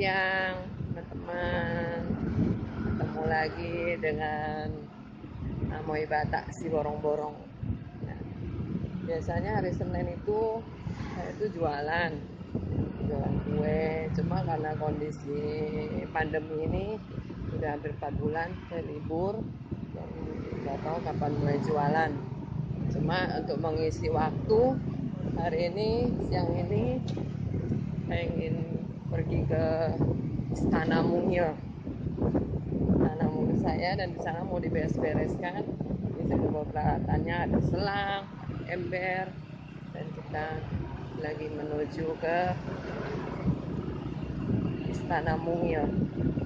siang teman-teman, ketemu lagi dengan Amoy Batak si borong-borong. Nah, biasanya hari Senin itu saya itu jualan kue, cuma karena kondisi pandemi ini udah hampir 4 bulan saya libur dan nggak tahu kapan mulai jualan. Cuma untuk mengisi waktu hari ini, siang ini saya ingin pergi ke Istana Mungil saya, dan di sana mau diberes-bereskan. Ini saya bawa peralatannya, ada selang, ember, dan kita lagi menuju ke Istana Mungil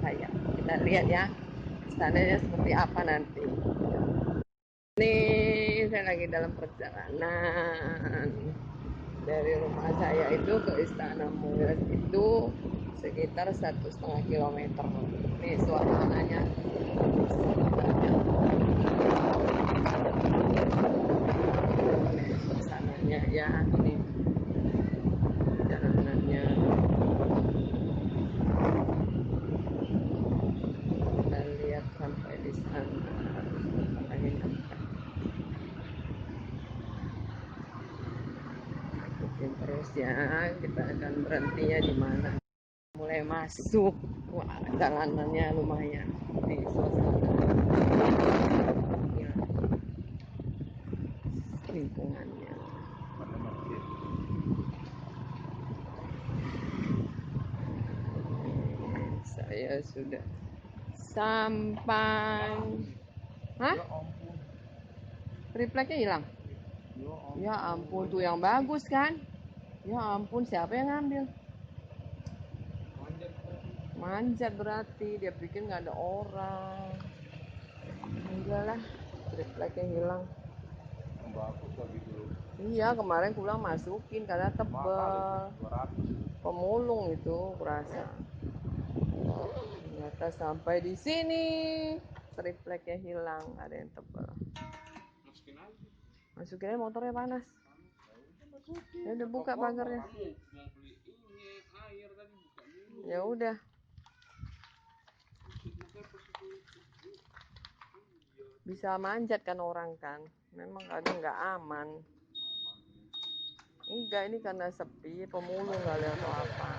saya. Kita lihat ya istananya seperti apa nanti. Ini saya lagi dalam perjalanan dari rumah saya itu ke Istana Mungil itu sekitar 1,5 kilometer. Ini suasananya ya, ini jalanannya. Kita lihat sampai di sana. Ikutin terus ya, kita akan berhentinya di mana. Mulai masuk, wah jalanannya lumayan di suasana ya, lingkungannya. Saya sudah sampai. Hah? Tripleknya hilang? Ya ampun, tuh yang bagus kan? Ya ampun, siapa yang ngambil? Manjat berarti, dia pikir nggak ada orang. Enggak lah, tripleknya hilang. Iya, kemarin pulang masukin karena tebal. Pemulung itu kurasa. Ternyata sampai di sini tripleknya hilang, ada yang tebal. Masukin aja, motornya panas. Ya udah, buka pagarnya. Ya udah. Bisa manjat kan orang kan. Memang kadang nggak aman. Enggak, ini karena sepi, pemulung kali atau apa.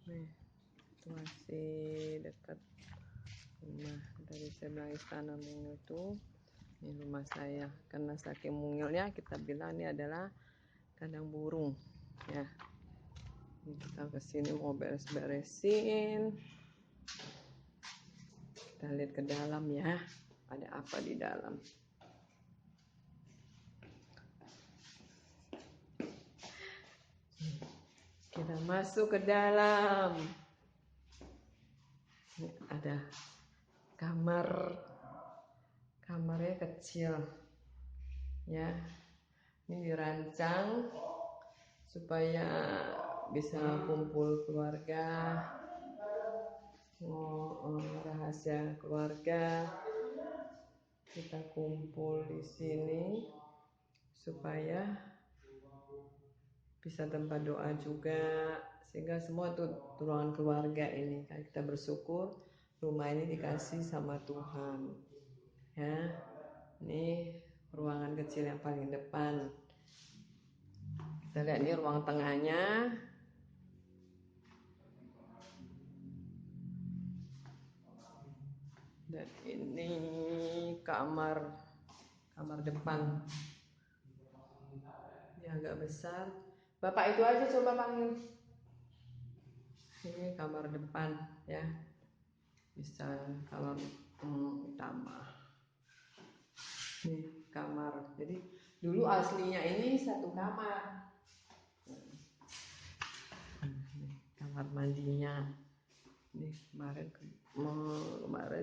Nih, masih dekat rumah. Dari saya bilang Istana Mungil itu, ini rumah saya. Karena saking mungilnya kita bilang ini adalah kandang burung. Ya, ini kita kesini mau beres-beresin. Kita lihat ke dalam ya, ada apa di dalam. Kita masuk ke dalam. Ini ada kamarnya kecil ya. Ini dirancang supaya bisa kumpul keluarga, rahasia keluarga. Kita kumpul di sini supaya bisa tempat doa juga, sehingga semua tuh ruangan keluarga ini kan kita bersyukur rumah ini dikasih sama Tuhan ya. Ini ruangan kecil yang paling depan. Kita lihat ini ruang tengahnya. Dan ini kamar depan. Ini agak besar. Bapak itu aja coba panggil. Ini kamar depan ya. Bisa kamar utama. Ini kamar. Jadi dulu aslinya ini satu kamar. Kamar mandinya. Ini kemarin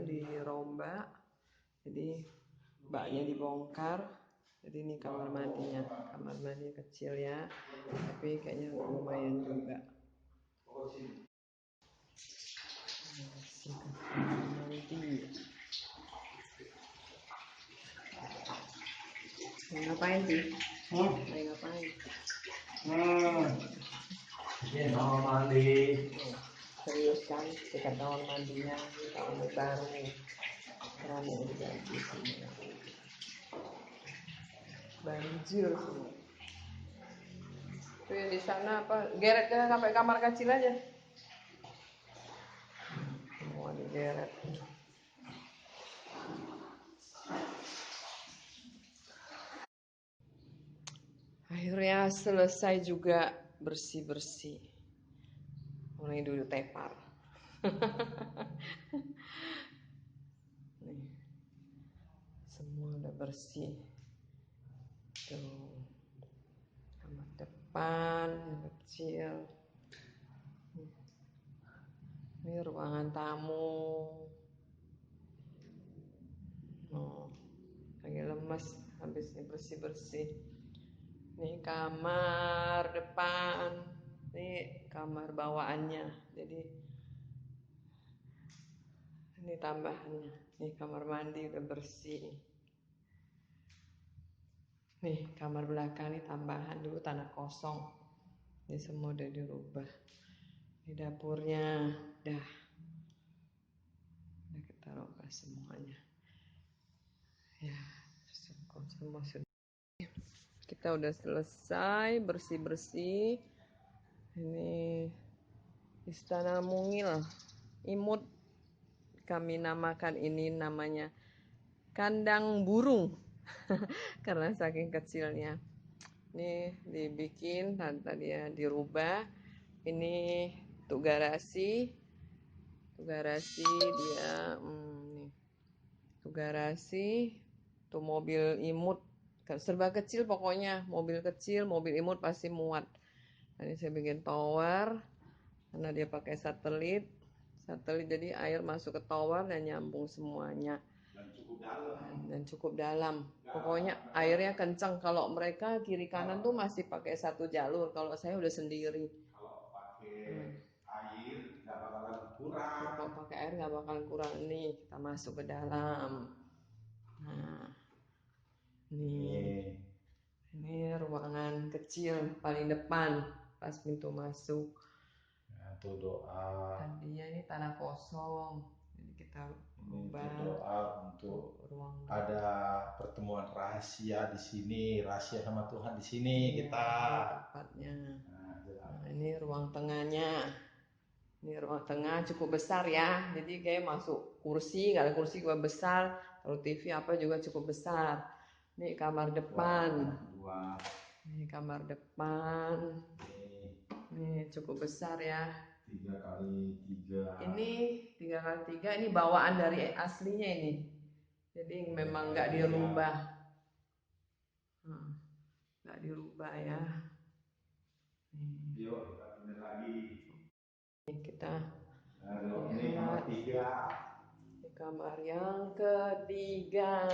dirombak, jadi baknya dibongkar. Jadi ini kamar mandinya kecil ya, tapi kayaknya lumayan juga. Mandi. Ngapain sih? Ngapain? Ini kamar mandi. Serius kan, dekat kamar mandinya, kamar baru, kerannya diganti semua, banjir semua. Tuh yang di sana apa, geret ke sampai kamar kecil aja, semua digeret. Akhirnya selesai juga bersih-bersih. Mulai dulu tepar. Nih, semua udah bersih. Tuh, kamar depan yang kecil. Ini ruangan tamu. Oh, lagi lemes habis ini bersih-bersih. Ini kamar depan. Ini kamar bawaannya. Jadi ini tambahannya. Ini kamar mandi udah bersih. Nih kamar belakang ini tambahan, dulu tanah kosong. Ini semua udah dirubah. Ini dapurnya udah kita rubah semuanya. Ya, semua sudah. Kita udah selesai bersih-bersih. Ini Istana Mungil, imut. Kami namakan ini namanya kandang burung karena saking kecilnya. Ini dibikin tadi ya, dirubah. Ini untuk garasi dia nih. Untuk garasi, tuh mobil imut serba kecil, pokoknya mobil kecil, mobil imut pasti muat. Ini saya bikin tower karena dia pakai satelit jadi air masuk ke tower dan nyambung semuanya dan cukup dalam. Pokoknya airnya kencang. Kalau mereka kiri kanan tuh masih pakai satu jalur, kalau saya udah sendiri. Kalau pakai air nggak bakalan kurang. Kalau pakai air nggak bakalan kurang. Nih kita masuk ke dalam. Nah, ini ruangan kecil paling depan pas pintu masuk. Nah, tuh doa. Tadinya ini tanah kosong, jadi kita ubah doa untuk ruang ada pertemuan rahasia di sini, rahasia sama Tuhan di sini kita. Tempatnya. Nah, ini ruang tengahnya. Ini ruang tengah cukup besar ya, jadi kayak masuk kursi, nggak ada kursi juga besar, kalau TV apa juga cukup besar. Ini kamar depan. Ini kamar depan. Ini cukup besar ya. 3x3. Ini 3x3, ini bawaan dari aslinya ini. Jadi memang nggak dirubah. Nggak dirubah ya. Yuk kita pindah lagi. Kita ini kamar 3. Ini kamar yang ketiga.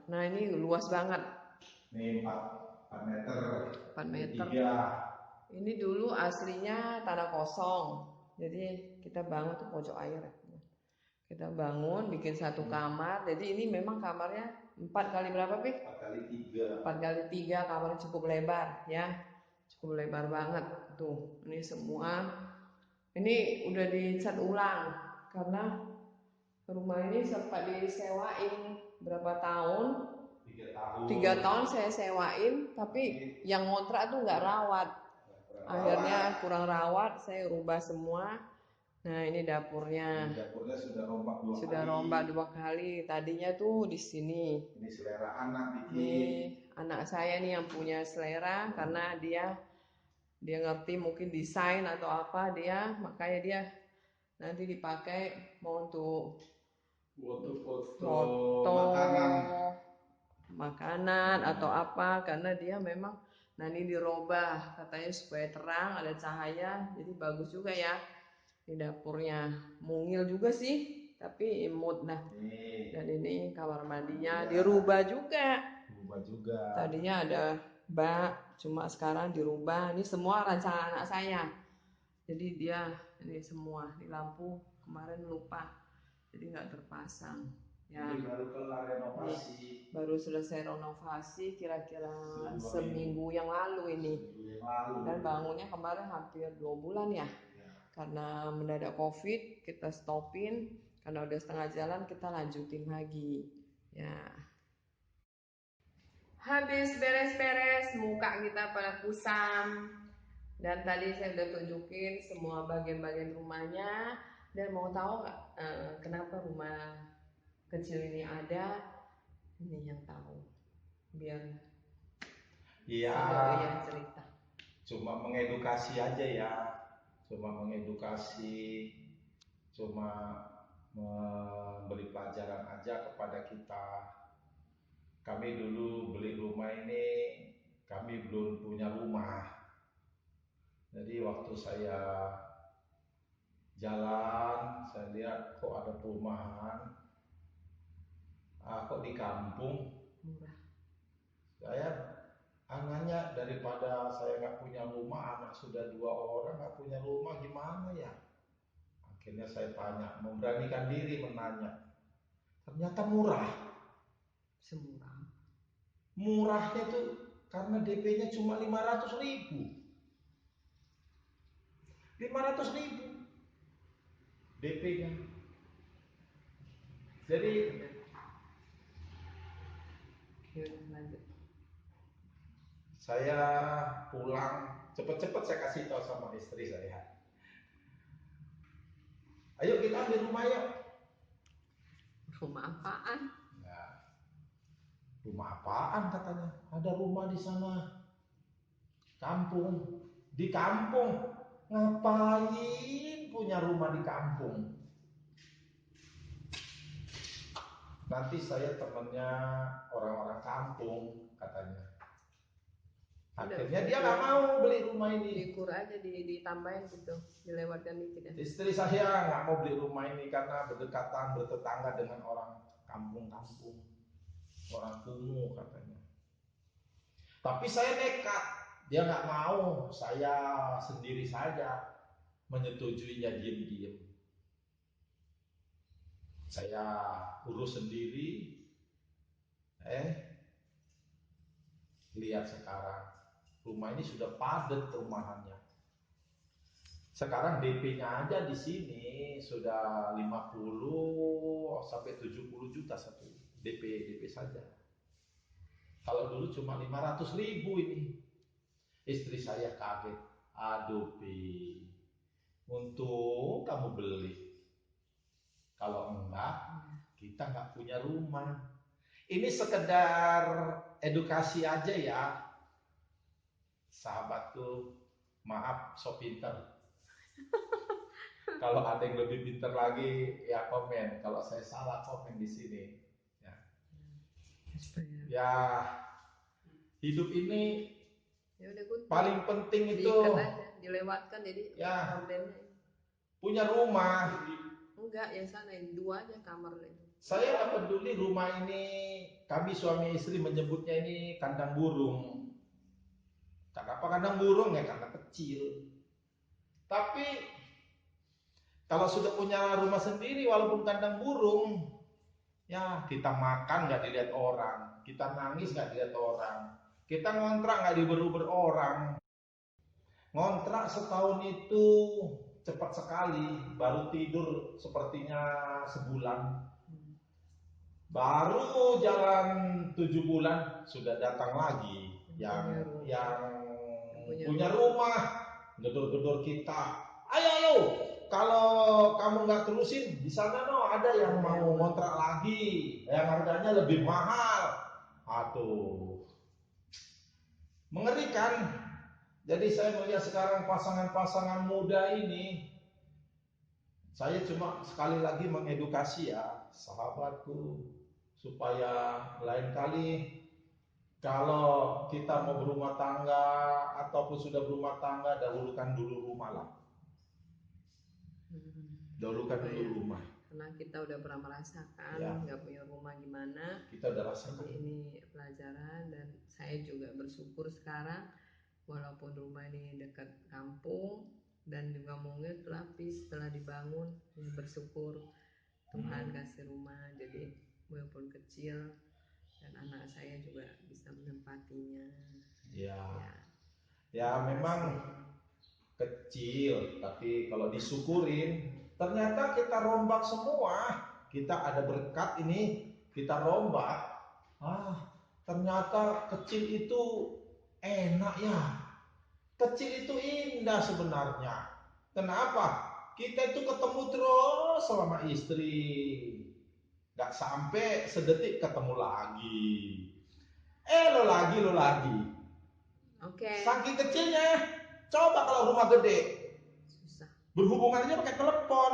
Nah ini luas banget. Ini 4 meter. 4 meter. Ini dulu aslinya tanah kosong. Jadi kita bangun tuh pojok air. Kita bangun, bikin satu kamar. Jadi ini memang kamarnya 4 kali berapa, Pik? 4x3. 4x3, kamarnya cukup lebar ya. Cukup lebar banget. Tuh, ini semua. Ini udah dicat ulang karena rumah ini sempat disewain berapa tahun? 3 tahun saya sewain, tapi yang ngontrak tuh nggak rawat. Akhirnya kurang rawat, saya rubah semua. Nah ini dapurnya. Dapurnya sudah rombak 2 kali. Tadinya tuh di sini. Ini selera anak bikin. Ini anak saya nih yang punya selera karena dia ngerti mungkin desain atau apa makanya dia nanti dipakai mau untuk foto makanan atau apa, karena dia memang ini dirubah katanya supaya terang, ada cahaya, jadi bagus juga ya. Di dapurnya mungil juga sih, tapi imut. Nah, dan ini kamar mandinya dirubah juga. Tadinya ada bak, cuma sekarang dirubah. Ini semua rancangan anak saya. Jadi dia ini semua di lampu kemarin lupa, jadi nggak terpasang. Ya, ini baru kelar renovasi. Baru selesai renovasi kira-kira seminggu yang lalu ini. Dan bangunnya kemarin hampir 2 bulan ya. Karena mendadak COVID kita stopin, karena udah setengah jalan kita lanjutin lagi. Ya. Habis beres-beres, muka kita pada kusam. Dan tadi saya udah tunjukin semua bagian-bagian rumahnya. Dan mau tahu nggak kenapa rumah kecil ini ada? Ini yang tahu. Biar Iya, cerita. Cuma mengedukasi aja ya. Cuma mengedukasi. Cuma memberi pelajaran aja kepada kita. Kami dulu beli rumah ini, kami belum punya rumah. Jadi waktu saya jalan, saya lihat kok ada perumahan, kok di kampung. Murah. Saya nanya, daripada saya nggak punya rumah, anak sudah 2 orang nggak punya rumah, gimana ya? Akhirnya saya tanya, memberanikan diri menanya. Ternyata murah. Semurah. Murahnya tuh karena DP-nya cuma 500.000. 500.000 DP-nya. Jadi saya pulang cepet-cepet, saya kasih tahu sama istri saya, ayo kita ambil rumah yuk. Rumah apaan? Ya, rumah apaan katanya? Ada rumah di sana, kampung. Di kampung ngapain punya rumah di kampung? Nanti saya temennya orang-orang kampung katanya. Akhirnya dia nggak mau beli rumah ini. Dikur aja, ditambahin gitu, dilewatkan dikit ya. Istri saya nggak mau beli rumah ini karena berdekatan, bertetangga dengan orang kampung-kampung, orang kumuh katanya. Tapi saya nekat, dia nggak mau, saya sendiri saja menyetujuinya diam-diam. Saya urus sendiri, lihat sekarang rumah ini sudah padat perumahannya. Sekarang DP-nya aja di sini sudah 50 sampai 70 juta satu DP saja. Kalau dulu cuma 500.000 ini. Istri saya kaget. Aduh Pi, untung kamu beli. Kalau enggak, kita nggak punya rumah. Ini sekedar edukasi aja ya. Sahabatku, maaf so pinter. Kalau ada yang lebih pinter lagi ya komen. Kalau saya salah komen di sini. Ya, hidup ini paling penting itu aja, dilewatkan jadi ya kontennya. Punya rumah. Enggak, yang sana yang 2 aja kamar itu. Saya nggak peduli rumah ini, kami suami istri menyebutnya ini kandang burung. Kenapa kandang burung ya? Karena kecil. Tapi kalau sudah punya rumah sendiri walaupun kandang burung, ya kita makan nggak dilihat orang, kita nangis nggak dilihat orang, kita ngontrak nggak diber-ber orang. Ngontrak setahun itu cepat sekali, baru tidur sepertinya sebulan. Baru jalan 7 bulan sudah datang lagi yang punya rumah, gedor-gedor kita. Ayo, kalau kamu nggak terusin di sana ada yang mau ngontrak lagi, yang harganya lebih mahal. Aduh, mengerikan. Jadi saya melihat sekarang pasangan-pasangan muda ini, saya cuma sekali lagi mengedukasi ya sahabatku, supaya lain kali kalau kita mau berumah tangga ataupun sudah berumah tangga, dahulukan dulu rumah lah. Dahulukan dulu rumah. Karena kita udah pernah merasakan nggak punya rumah gimana. Kita udah rasakan. Jadi ini pelajaran dan saya juga bersyukur sekarang walaupun rumah ini dekat kampung dan juga mungkin setelah dibangun, bersyukur Tuhan kasih rumah. Jadi walaupun kecil, dan anak saya juga bisa menempatinya. Ya, Ya, memang kecil, tapi kalau disyukurin, ternyata kita rombak semua. Kita ada berkat ini, kita rombak. Ternyata kecil itu enak ya. Kecil itu indah sebenarnya. Kenapa? Kita itu ketemu terus sama istri. Gak sampai sedetik ketemu lagi. Lo lagi. Oke. Saking kecilnya. Coba kalau rumah gede. Susah. Berhubungan aja pakai telepon.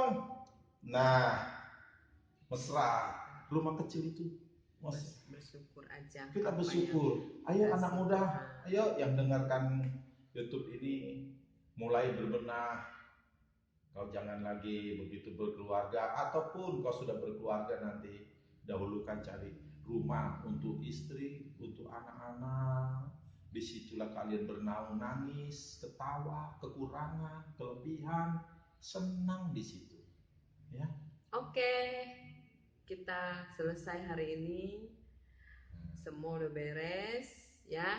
Nah, mesra. Rumah kecil itu bersyukur aja. Kita bersyukur. Ayo anak muda, ayo yang dengarkan YouTube ini mulai berbenah. Kau jangan lagi begitu berkeluarga, ataupun kau sudah berkeluarga nanti dahulukan cari rumah untuk istri, untuk anak-anak. Disitulah kalian bernaung, nangis, ketawa, kekurangan, kelebihan, senang di situ. Ya. Oke, kita selesai hari ini. Semua udah beres, ya.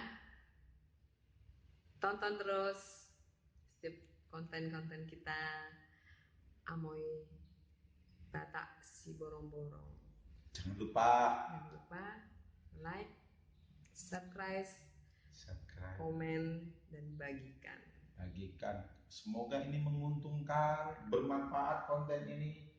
Tonton terus setiap konten-konten kita. Amoy Batak si borong-borong. Jangan lupa like, subscribe, komen, dan bagikan. Semoga ini menguntungkan, bermanfaat konten ini.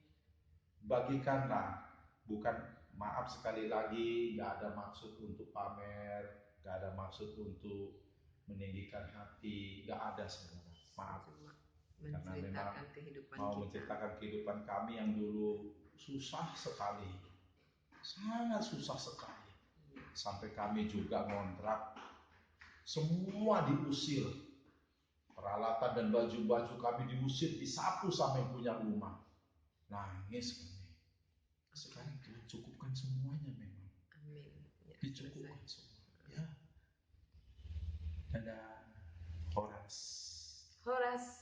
Bagikanlah. Bukan, maaf sekali lagi, gak ada maksud untuk pamer, gak ada maksud untuk meninggikan hati, gak ada saudara. Maaf. Karena memang mau menceritakan kehidupan kami yang dulu susah sekali, sangat susah sekali. Sampai kami juga ngontrak, semua diusir, peralatan dan baju-baju kami diusir, disapu sama yang punya rumah. Nangis kami. Sekarang Tuhan cukupkan semuanya memang. Amin. Ya, dicukupkan semua. Ya. Dadah. Horas.